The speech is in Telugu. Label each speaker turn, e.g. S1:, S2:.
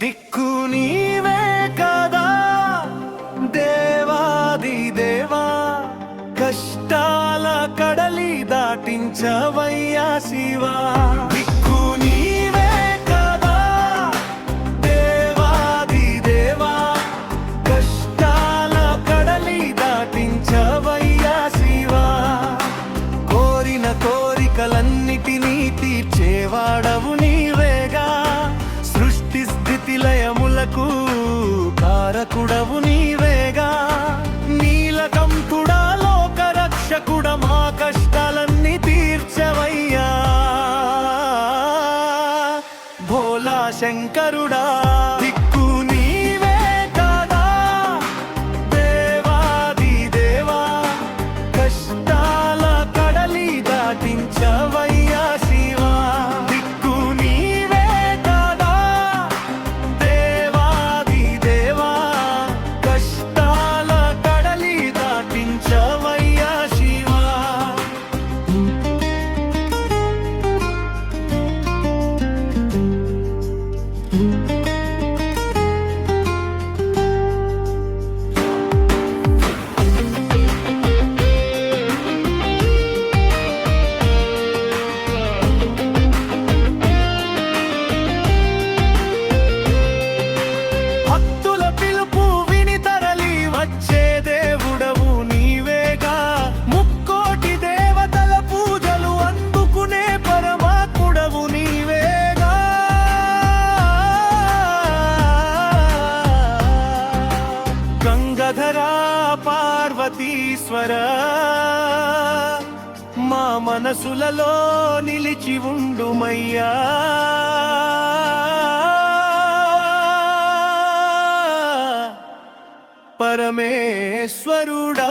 S1: దిక్కు నీవే కదా దేవాది దేవా, కష్టాల కడలి దాటించవయ్యా శివా. దిక్కు నీవే కదా దేవాది దేవా, కష్టాల కడలి దాటించవయ్యా శివా. కోరిన కోరికలన్నిటినీ తీర్చేవాడవు నీవేగా, సృష్టి స్థితి లయములకు కారకుడవు నీవేగా. నీలకంఠుడా లోక రక్షకుడ, మా కష్టాలన్నీ తీర్చవయ్యా. భోలా శంకరుడా దిక్కు నీవే కదా దేవాది దేవా, కష్టాల కడలి దాటించవయ్యా శివా. దిక్కు నీవే కదా దేవాది దేవా, కష్టాల కడలి దాటించవయ్యా శివా. భక్తుల పిలుపు విని తరలి వచ్చే దేవుడవు నీవేగా, ముక్కోటి దేవతల పూజలు అందుకునే పరమాత్ముడవు నీవేగా. గంగాధరా పార్వతీశ్వర, మా మనసులలో నిలిచి ఉండుమయ్యా. పరమేశ్వరుడా